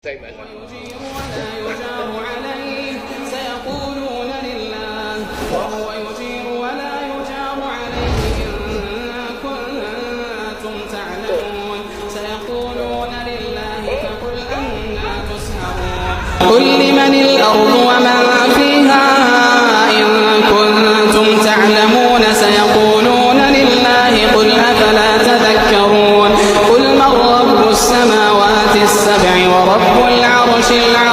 ويجير ولا يجار عليه سيقولون لله وهو يجير ولا يجار عليه إن كنتم تعلمون سيقولون لله فقل أنى تسحرون قل لمن الأرض ومن فيها إن كنتم تعلمون سيقولون لله قل أفلا تذكرون قل من رب السماوات السبع ورب العرش العظيم